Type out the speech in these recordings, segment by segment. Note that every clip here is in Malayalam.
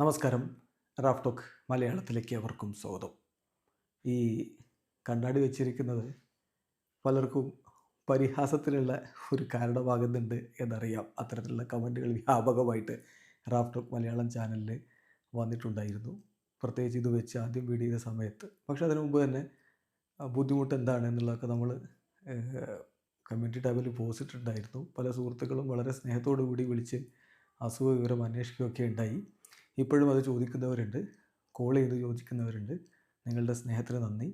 നമസ്കാരം. റാഫ് ടോക്ക് മലയാളത്തിലേക്ക് അവർക്കും സ്വാഗതം. ഈ കണ്ണാടി വെച്ചിരിക്കുന്നത് പലർക്കും പരിഹാസത്തിനുള്ള ഒരു കാരണമാകുന്നുണ്ട് എന്നറിയാം. അത്തരത്തിലുള്ള കമൻറ്റുകൾ വ്യാപകമായിട്ട് റാഫ് ടോക്ക് മലയാളം ചാനലിൽ വന്നിട്ടുണ്ടായിരുന്നു. പ്രത്യേകിച്ച് ഇത് വെച്ച് ആദ്യം വീഡിയോ ചെയ്ത സമയത്ത്. പക്ഷേ അതിനു മുമ്പ് തന്നെ ബുദ്ധിമുട്ട് എന്താണ് എന്നുള്ളതൊക്കെ നമ്മൾ കമ്മ്യൂണിറ്റി ടാബിൽ പോസ്റ്റ് ഇട്ടിട്ടുണ്ടായിരുന്നു. പല സുഹൃത്തുക്കളും വളരെ സ്നേഹത്തോടു കൂടി വിളിച്ച് അസുഖ വിവരം അന്വേഷിക്കുകയൊക്കെ ഉണ്ടായി. ഇപ്പോഴും അത് ചോദിക്കുന്നവരുണ്ട്, കോൾ ചെയ്ത് ചോദിക്കുന്നവരുണ്ട്. നിങ്ങളുടെ സ്നേഹത്തിന് നന്ദി.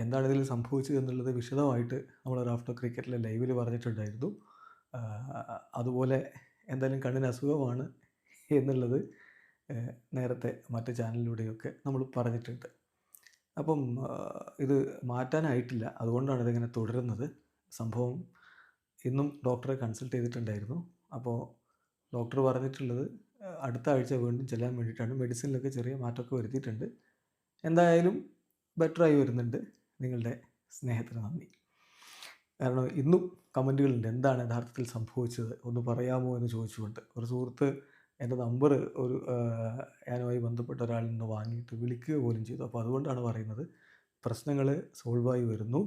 എന്താണ് ഇതിൽ സംഭവിച്ചത് എന്നുള്ളത് വിശദമായിട്ട് നമ്മൾ റാഫ് ടോക്ക് ക്രിക്കറ്റിലെ ലൈവിൽ പറഞ്ഞിട്ടുണ്ടായിരുന്നു. അതുപോലെ എന്തായാലും കണ്ണിന് അസുഖമാണ് എന്നുള്ളത് നേരത്തെ മറ്റ് ചാനലിലൂടെയൊക്കെ നമ്മൾ പറഞ്ഞിട്ടുണ്ട്. അപ്പം ഇത് മാറ്റാനായിട്ടില്ല, അതുകൊണ്ടാണ് ഇതിങ്ങനെ തുടരുന്നത്. സംഭവം ഇന്നും ഡോക്ടറെ കൺസൾട്ട് ചെയ്തിട്ടുണ്ടായിരുന്നു. അപ്പോൾ ഡോക്ടർ പറഞ്ഞിട്ടുള്ളത് അടുത്ത ആഴ്ച വീണ്ടും ചെല്ലാൻ വേണ്ടിയിട്ടാണ്. മെഡിസിനിലൊക്കെ ചെറിയ മാറ്റമൊക്കെ വരുത്തിയിട്ടുണ്ട്. എന്തായാലും ബെറ്ററായി വരുന്നുണ്ട്. നിങ്ങളുടെ സ്നേഹത്തിന് നന്ദി. കാരണം ഇന്നും കമൻറ്റുകളുണ്ട്, എന്താണ് യഥാർത്ഥത്തിൽ സംഭവിച്ചത് ഒന്ന് പറയാമോ എന്ന് ചോദിച്ചുകൊണ്ട്. ഒരു സുഹൃത്ത് എൻ്റെ നമ്പർ ഞാനുമായി ബന്ധപ്പെട്ട ഒരാളിൽ നിന്ന് വാങ്ങിയിട്ട് വിളിക്കുക പോലും ചെയ്തു. അപ്പോൾ അതുകൊണ്ടാണ് പറയുന്നത്, പ്രശ്നങ്ങൾ സോൾവായി വരുന്നു.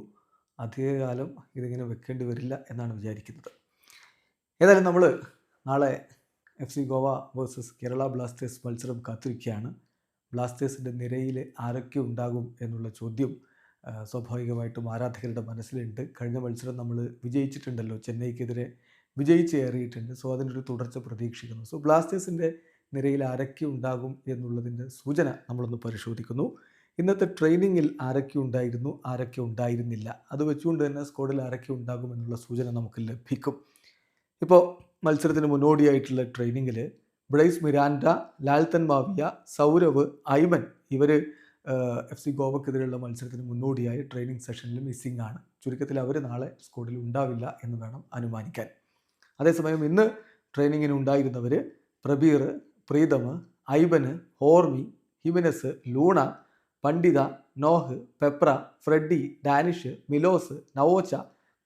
അധികകാലം ഇതിങ്ങനെ വെക്കേണ്ടി വരില്ല എന്നാണ് വിചാരിക്കുന്നത്. ഏതായാലും നമ്മൾ നാളെ FC Goa versus Kerala Blasters മത്സരം കാത്തിരിക്കുകയാണ്. ബ്ലാസ്റ്റേഴ്സിൻ്റെ നിരയിൽ ആരൊക്കെ ഉണ്ടാകും എന്നുള്ള ചോദ്യം സ്വാഭാവികമായിട്ടും ആരാധകരുടെ മനസ്സിലുണ്ട്. കഴിഞ്ഞ മത്സരം നമ്മൾ വിജയിച്ചിട്ടുണ്ടല്ലോ, ചെന്നൈക്കെതിരെ വിജയിച്ചേറിയിട്ടുണ്ട്. സോ അതിനൊരു തുടർച്ച പ്രതീക്ഷിക്കുന്നു. സോ ബ്ലാസ്റ്റേഴ്സിൻ്റെ നിരയിൽ ആരൊക്കെ ഉണ്ടാകും എന്നുള്ളതിൻ്റെ സൂചന നമ്മളൊന്ന് പരിശോധിക്കുന്നു. ഇന്നത്തെ ട്രെയിനിങ്ങിൽ ആരൊക്കെ ഉണ്ടായിരുന്നു, ആരൊക്കെ ഉണ്ടായിരുന്നില്ല, അത് വെച്ചുകൊണ്ട് തന്നെ സ്ക്വാഡിൽ ആരൊക്കെ ഉണ്ടാകും എന്നുള്ള സൂചന നമുക്ക് ലഭിക്കും. ഇപ്പോൾ മത്സരത്തിന് മുന്നോടിയായിട്ടുള്ള ട്രെയിനിങ്ങിൽ ബ്രൈസ് മിരാൻഡ, ലാൽത്തൻ മാവിയ, സൗരവ്, ഐമൻ ഇവർ FC ഗോവക്കെതിരെയുള്ള മത്സരത്തിന് മുന്നോടിയായി ട്രെയിനിങ് സെഷനിൽ മിസ്സിംഗ് ആണ്. ചുരുക്കത്തിൽ അവർ നാളെ സ്ക്വാഡിൽ ഉണ്ടാവില്ല എന്ന് വേണം അനുമാനിക്കാൻ. അതേസമയം ഇന്ന് ട്രെയിനിങ്ങിന് ഉണ്ടായിരുന്നവർ Prabir, Pritam, Aiban, Hormi, Jimenez, Luna, Pandita, Noah, Peprah, Freddy, Danish, Milos, Naocha,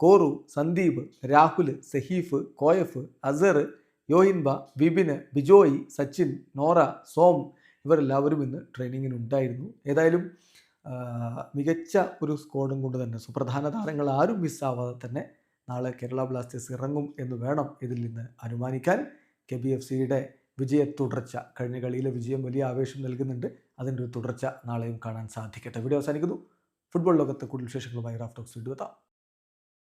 Koru, Sandeep, Rahul, Saheef, Coeff, Azhar, Yoihenba, Bibin, Bijoy, Sachin, Nora, Som ഇവരെല്ലാവരും ഇന്ന് ട്രെയിനിങ്ങിനുണ്ടായിരുന്നു. ഏതായാലും മികച്ച ഒരു സ്ക്വാഡും കൊണ്ട് തന്നെ സുപ്രധാന താരങ്ങൾ ആരും മിസ്സാവാതെ തന്നെ നാളെ കേരള ബ്ലാസ്റ്റേഴ്സ് ഇറങ്ങും എന്ന് വേണം ഇതിൽ നിന്ന് അനുമാനിക്കാൻ. KBFCയുടെ വിജയ തുടർച്ച, കഴിഞ്ഞ കളിയിലെ വിജയം വലിയ ആവേശം നൽകുന്നുണ്ട്. അതിൻ്റെ ഒരു തുടർച്ച നാളെയും കാണാൻ സാധിക്കട്ടെ. വീഡിയോ അവസാനിക്കുന്നു. ഫുട്ബോൾ ലോകത്തെ കൂടുതൽ വിശേഷങ്ങളുമായി റാഫ് ടോക്സ് വീണ്ടും എത്താം.